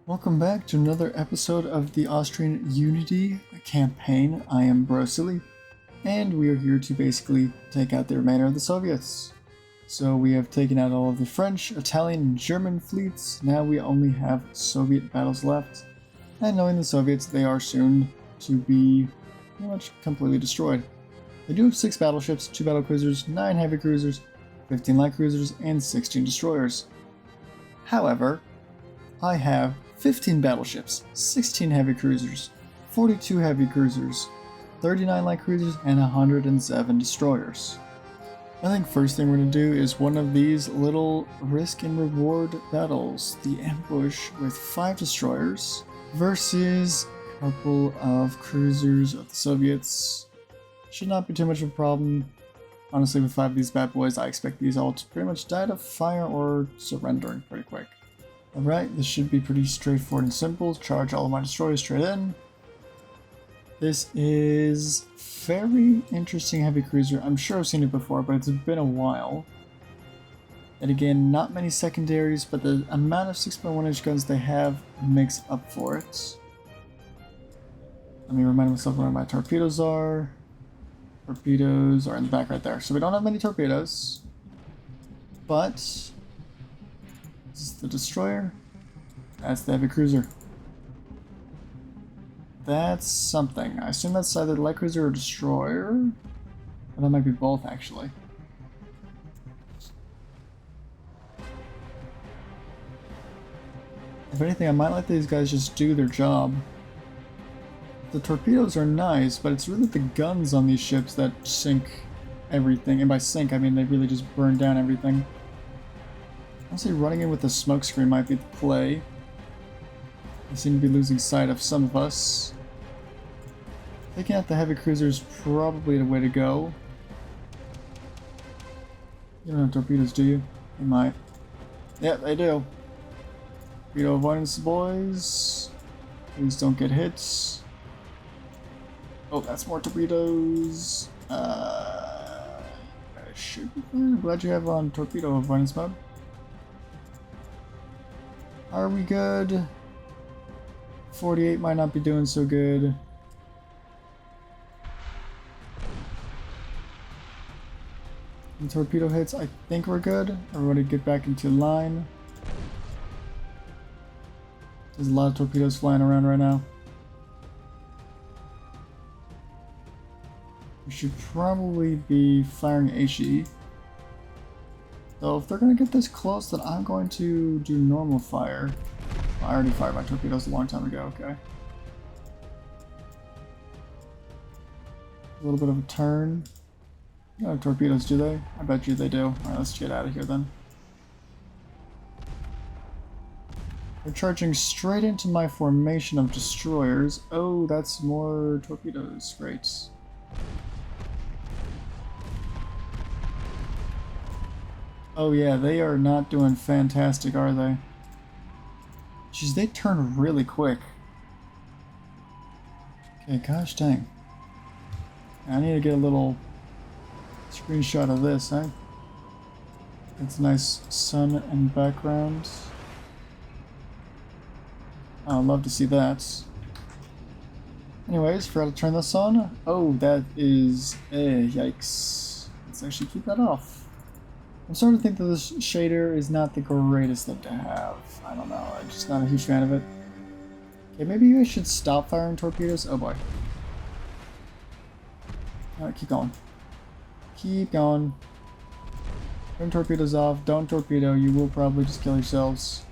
Welcome back to another episode of the Austrian Unity campaign. I am BroSilly, and we are here to basically take out the remainder of the Soviets. So we have taken out all of the French, Italian, and German fleets. Now we only have Soviet battles left. And knowing the Soviets, they are soon to be pretty much completely destroyed. They do have 6 battleships, 2 battlecruisers, 9 heavy cruisers, 15 light cruisers, and 16 destroyers. However, I have 15 battleships, 16 heavy cruisers, 42 heavy cruisers, 39 light cruisers, and 107 destroyers. I think first thing we're going to do is one of these little risk and reward battles. The ambush with 5 destroyers versus a couple of cruisers of the Soviets. Should not be too much of a problem. Honestly, with 5 of these bad boys, I expect these all to pretty much die to fire or surrendering pretty quick. Alright, this should be pretty straightforward and simple. Charge all of my destroyers straight in. This is very interesting heavy cruiser. I'm sure I've seen it before, but it's been a while. And again, not many secondaries, but the amount of 6.1 inch guns they have makes up for it. Let me remind myself where my torpedoes are. Torpedoes are in the back right there. So we don't have many torpedoes, but this is the destroyer. That's the heavy cruiser. That's something. I assume that's either light cruiser or destroyer. Or that might be both, actually. If anything, I might let these guys just do their job. The torpedoes are nice, but it's really the guns on these ships that sink everything. And by sink, I mean they really just burn down everything. Honestly, running in with the smoke screen might be the play. They seem to be losing sight of some of us. Taking out the heavy cruiser is probably the way to go. You don't have torpedoes, do you? You might. Yep, they do. Torpedo avoidance, boys. Please don't get hits. Oh, that's more torpedoes. I should be fine. I'm glad you have on torpedo avoidance mode. Are we good? 48 might not be doing so good. And torpedo hits, I think we're good. Everybody get back into line. There's a lot of torpedoes flying around right now. We should probably be firing HE. So if they're going to get this close, then I'm going to do normal fire. I already fired my torpedoes a long time ago, okay. A little bit of a turn. They don't have torpedoes, do they? I bet you they do. Alright, let's get out of here then. They're charging straight into my formation of destroyers. Oh, that's more torpedoes. Great. Oh yeah, they are not doing fantastic, are they? Jeez, they turn really quick. Okay, gosh dang. I need to get a little screenshot of this, huh? It's a nice sun and background. I'd love to see that. Anyways, forgot to turn this on. Oh, that is... yikes. Let's actually keep that off. I'm starting to think that this shader is not the greatest thing to have. I don't know, I'm just not a huge fan of it. Okay, maybe I should stop firing torpedoes. Oh boy. Alright, keep going. Keep going. Turn torpedoes off, don't torpedo, you will probably just kill yourselves.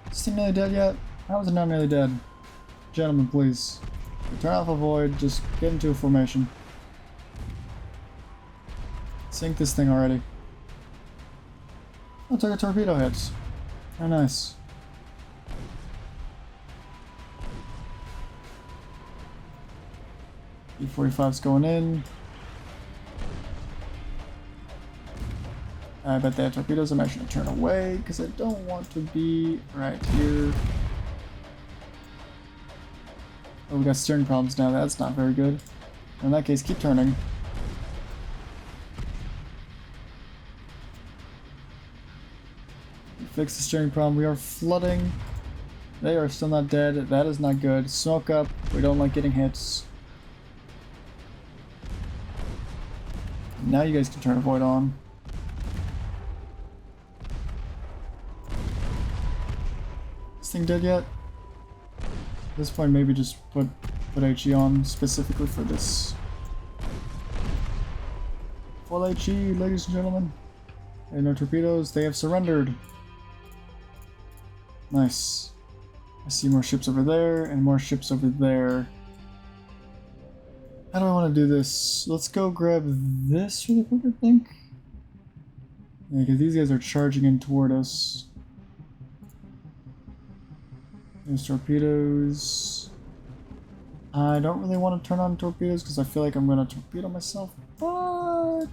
Is this thing nearly dead yet? How is it not nearly dead? Gentlemen, please. Turn off avoid, just get into a formation. Sink this thing already. I'll take a torpedo hit. How nice. E-45's going in. I bet they have torpedoes. I'm actually going to turn away because I don't want to be right here. Oh, we got steering problems now. That's not very good. In that case, keep turning. Fix the steering problem. We are flooding They are still not dead. That is not good. Smoke up. We don't like getting hits. Now you guys can turn a void on. This thing dead yet? At this point, maybe just put HE on specifically for this. Full HE, ladies and gentlemen. There are no torpedoes. They have surrendered. Nice. I see more ships over there and more ships over there. How do I want to do this? Let's go grab this really quick, I think. Yeah, because these guys are charging in toward us. There's torpedoes. I don't really want to turn on torpedoes because I feel like I'm going to torpedo myself, but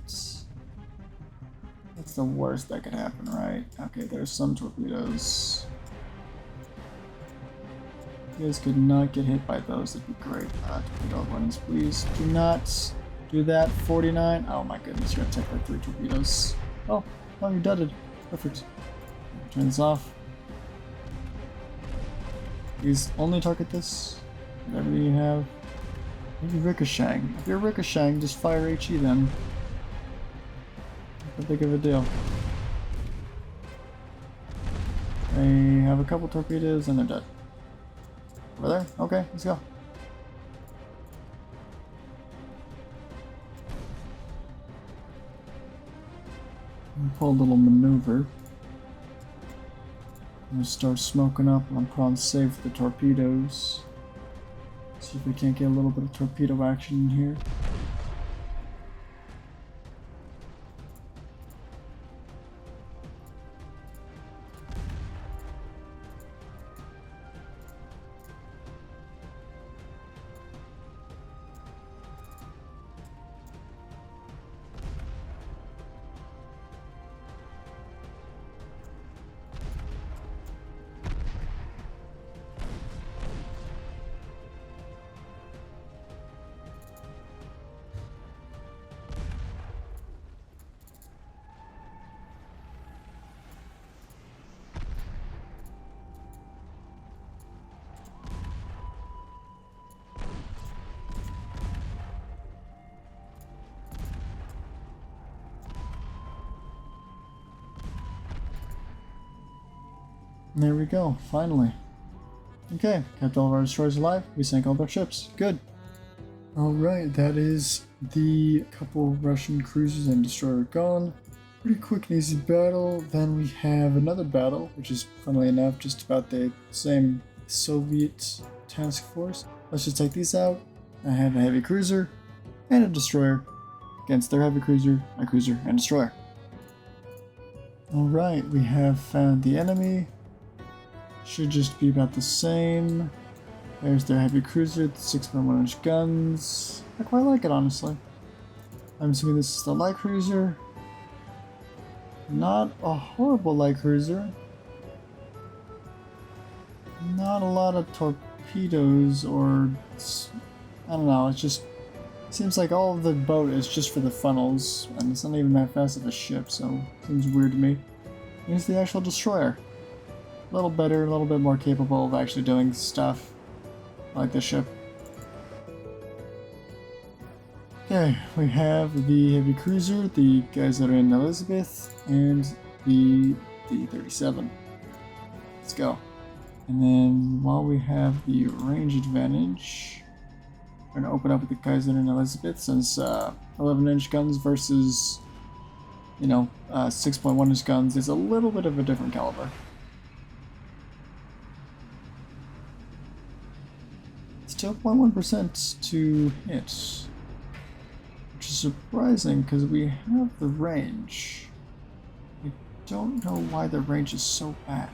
that's the worst that could happen, right? Okay, there's some torpedoes. You guys could not get hit by those, that'd be great. Torpedo avoidance, please. Do not do that. 49. Oh my goodness, you're gonna take like 3 torpedoes. Oh, you dudded. Perfect. Turn this off. Please only target this. With everything you have. Maybe ricocheting. If you're ricocheting, just fire HE then. Not that big of a deal. They have a couple torpedoes and they're dead. Over there? Okay, let's go. Pull a little maneuver. I'm gonna start smoking up. I'm probably save the torpedoes. See if we can't get a little bit of torpedo action in here. There we go, finally. Okay, kept all of our destroyers alive. We sank all their ships. Good. Alright, that is the couple Russian cruisers and destroyer gone. Pretty quick and easy battle. Then we have another battle, which is, funnily enough, just about the same Soviet task force. Let's just take these out. I have a heavy cruiser and a destroyer against their heavy cruiser, a cruiser, and destroyer. Alright, we have found the enemy. Should just be about the same. There's their heavy cruiser, the 6.1-inch guns. I quite like it, honestly. I'm assuming this is the light cruiser. Not a horrible light cruiser. Not a lot of torpedoes or... I don't know, it just seems like all of the boat is just for the funnels, and it's not even that fast of a ship, so it seems weird to me. Here's the actual destroyer. A little better, a little bit more capable of actually doing stuff. I like this ship. Okay, we have the heavy cruiser, the guys that are in Elizabeth, and the 37. Let's go. And then while we have the range advantage, we're going to open up with the guys that are in Elizabeth, since 11-inch guns versus, 6.1-inch guns is a little bit of a different caliber. Still 0.1% to hit, which is surprising because we have the range. I don't know why the range is so bad.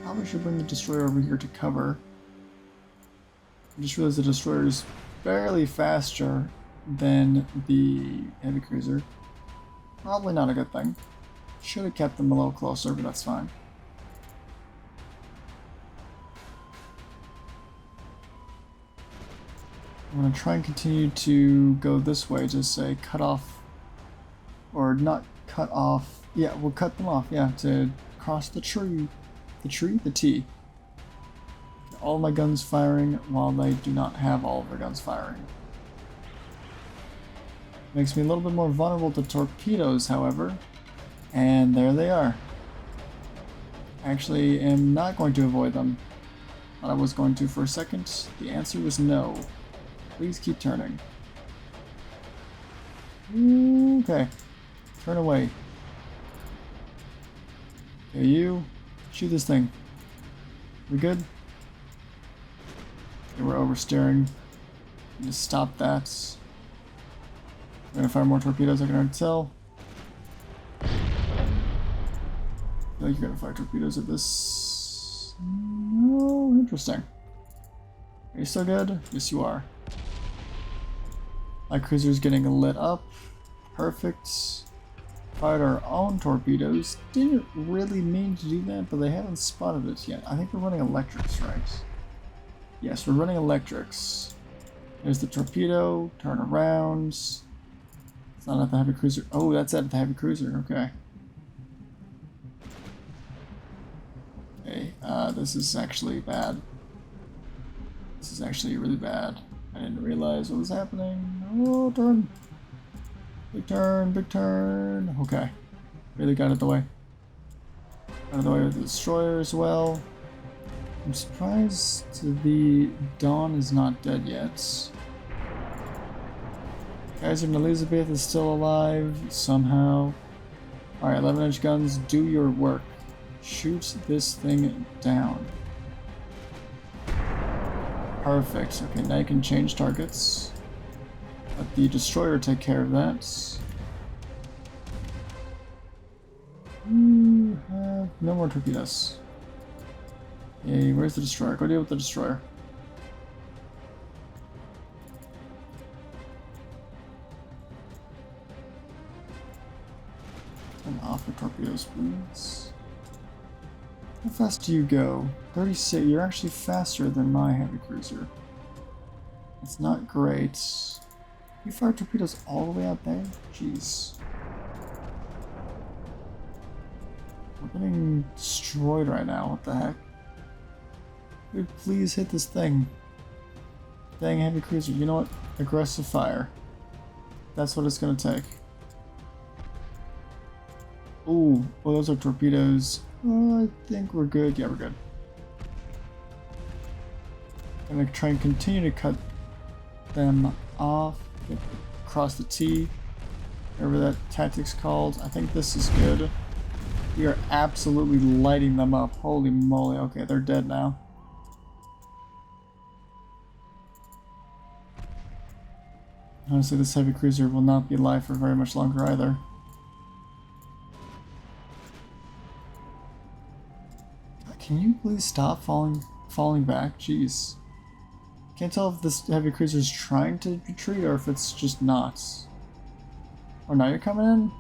Probably should bring the destroyer over here to cover. I just realized the destroyer is barely faster than the heavy cruiser. Probably not a good thing. Should have kept them a little closer, but that's fine. I'm going to try and continue to go this way to say cut off, or not cut off, yeah, we'll cut them off, yeah, to cross the tree, the T. all my guns firing while they do not have all of their guns firing. Makes me a little bit more vulnerable to torpedoes, however. And there they are. Actually, am not going to avoid them. Thought I was going to for a second. The answer was no. Please keep turning. Okay. Turn away. Okay, you. Shoot this thing. We good? Okay, we're oversteering. Just stop that. We're gonna fire more torpedoes, I can already tell. I feel like you're gonna fire torpedoes at this. No, interesting. Are you still good? Yes, you are. My cruiser's getting lit up. Perfect. Fired our own torpedoes. Didn't really mean to do that, but they haven't spotted us yet. I think we're running electrics, right? Yes, we're running electrics. There's the torpedo. Turn around. It's not at the heavy cruiser. Oh, that's at the heavy cruiser. Okay. Okay, this is actually bad. This is actually really bad. I didn't realize what was happening. Oh, turn. Big turn, big turn. Okay. Really got it out of the way. Out of the way with the destroyer as well. I'm surprised the Dawn is not dead yet. Kaiser and Elizabeth is still alive somehow. Alright, 11-inch guns, do your work. Shoot this thing down. Perfect. Okay, now you can change targets. Let the destroyer take care of that. You have no more torpedoes. Hey, where's the destroyer? Go deal with the destroyer. Turn off the torpedoes, please. How fast do you go? 36. You're actually faster than my heavy cruiser. It's not great. You fire torpedoes all the way out there? Jeez. We're getting destroyed right now. What the heck? Dude, please hit this thing. Dang heavy cruiser. You know what? Aggressive fire. That's what it's gonna take. Ooh, well, those are torpedoes. I think we're good. Yeah, we're good. I'm gonna try and continue to cut them off. Get across the T. Whatever that tactic's called. I think this is good. We are absolutely lighting them up. Holy moly. Okay, they're dead now. Honestly, this heavy cruiser will not be alive for very much longer either. Can you please stop falling back? Jeez. Can't tell if this heavy cruiser is trying to retreat or if it's just not. Oh, now you're coming in?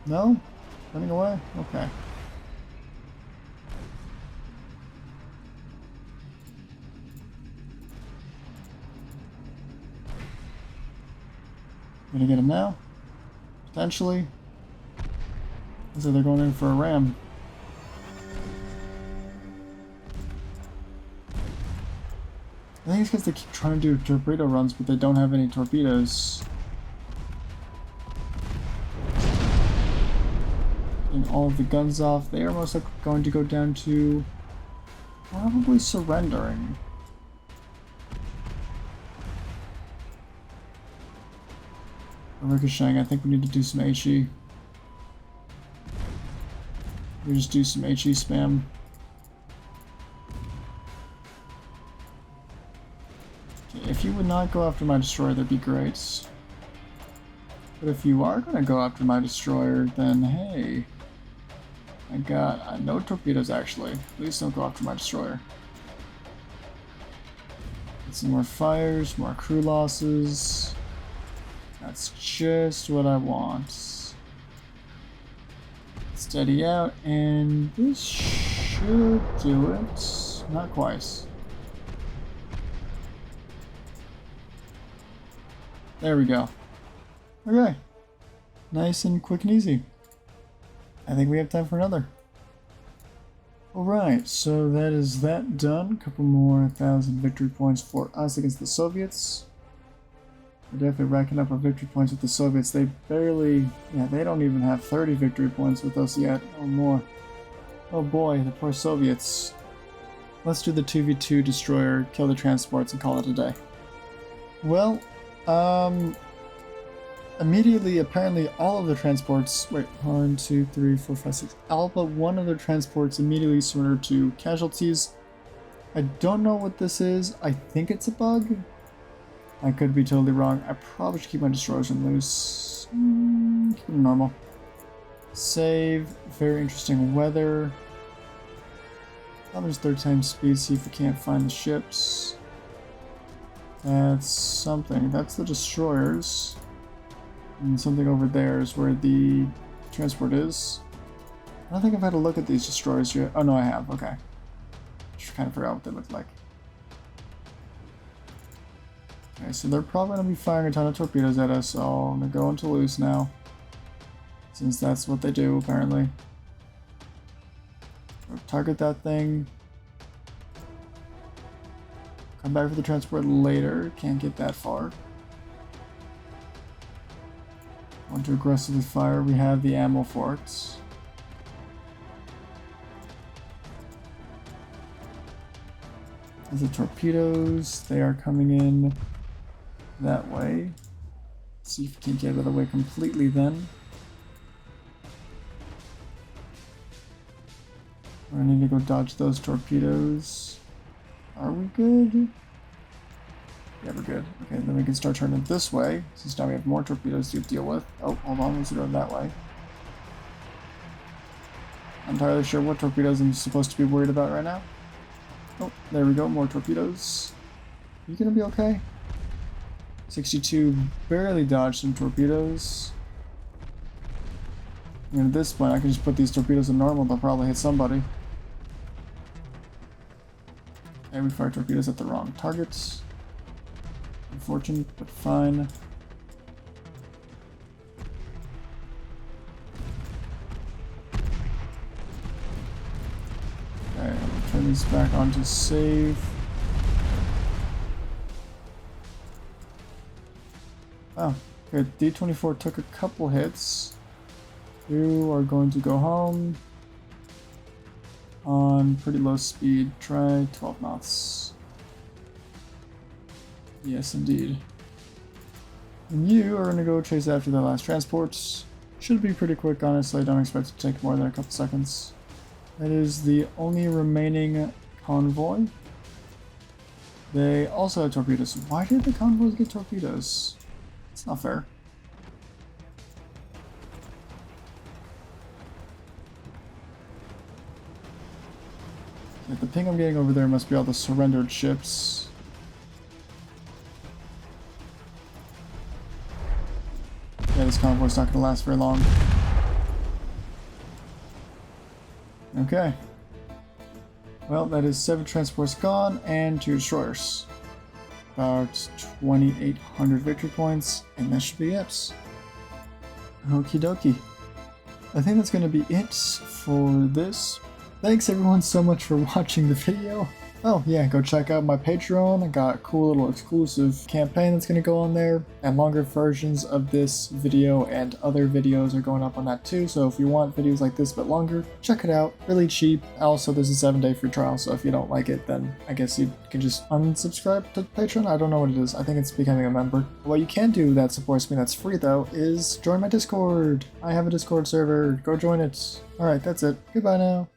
No? Running away? Okay. Gonna get him now? Potentially. So they're going in for a ram. I think it's because they keep trying to do torpedo runs, but they don't have any torpedoes. Getting all of the guns off. They are most likely going to go down to probably surrendering. Ricocheting, I think we need to do some HE. We just do some HE spam. Okay, if you would not go after my destroyer, that'd be great. But if you are going to go after my destroyer, then hey, I got no torpedoes actually. Please don't go after my destroyer. Get some more fires, more crew losses. That's just what I want. Steady out, and this should do it. Not quite. There we go. Okay. Nice and quick and easy. I think we have time for another. Alright, so that is that done. Couple more 1,000 victory points for us against the Soviets. We're definitely racking up our victory points with the Soviets. They barely, yeah, they don't even have 30 victory points with us yet. Oh, more. Oh boy, the poor Soviets. Let's do the 2v2 destroyer, kill the transports, and call it a day. Well, immediately, apparently, all of the transports, wait, 1, 2, 3, 4, 5, 6, all but one of the transports immediately surrendered to casualties. I don't know what this is. I think it's a bug. I could be totally wrong. I probably should keep my destroyers on loose. Keep them normal. Save. Very interesting weather. There's 3rd times speed. See if we can't find the ships. That's something. That's the destroyers. And something over there is where the transport is. I don't think I've had a look at these destroyers yet. Oh no, I have. Okay. Just kind of forgot what they look like. Okay, so they're probably going to be firing a ton of torpedoes at us, so I'm going to go into loose now. Since that's what they do, apparently. We'll target that thing. Come back for the transport later. Can't get that far. Want to aggressively fire. We have the ammo for it. There's the torpedoes. They are coming in that way. Let's see if we can get out of the way completely then. We're gonna need to go dodge those torpedoes. Are we good? Yeah, we're good. Okay, then we can start turning this way, since now we have more torpedoes to deal with. Oh, hold on, let's go that way. I'm entirely sure what torpedoes I'm supposed to be worried about right now. Oh, there we go, more torpedoes. You gonna be okay? 62 barely dodged some torpedoes. And at this point, I can just put these torpedoes in normal, they'll probably hit somebody. Okay, we fired torpedoes at the wrong targets. Unfortunate, but fine. Okay, I'll turn these back on to save. Oh, okay, D-24 took a couple hits. You are going to go home on pretty low speed. Try 12 knots. Yes, indeed. And you are going to go chase after the last transports. Should be pretty quick, honestly. I don't expect it to take more than a couple seconds. That is the only remaining convoy. They also have torpedoes. Why did the convoys get torpedoes? It's not fair. Like, the ping I'm getting over there must be all the surrendered ships. Yeah, this convoy's not going to last very long. Okay. Well, that is 7 transports gone and 2 destroyers. About 2,800 victory points, and that should be it. Okie dokie. I think that's going to be it for this. Thanks everyone so much for watching the video. Oh yeah, go check out my Patreon. I got a cool little exclusive campaign that's going to go on there, and longer versions of this video and other videos are going up on that too, so if you want videos like this but longer, check it out. Really cheap. Also, there's a 7-day free trial, so if you don't like it, then I guess you can just unsubscribe to Patreon. I don't know what it is. I think it's becoming a member. What you can do that supports me that's free though is join my Discord. I have a Discord server. Go join it. Alright, that's it. Goodbye now.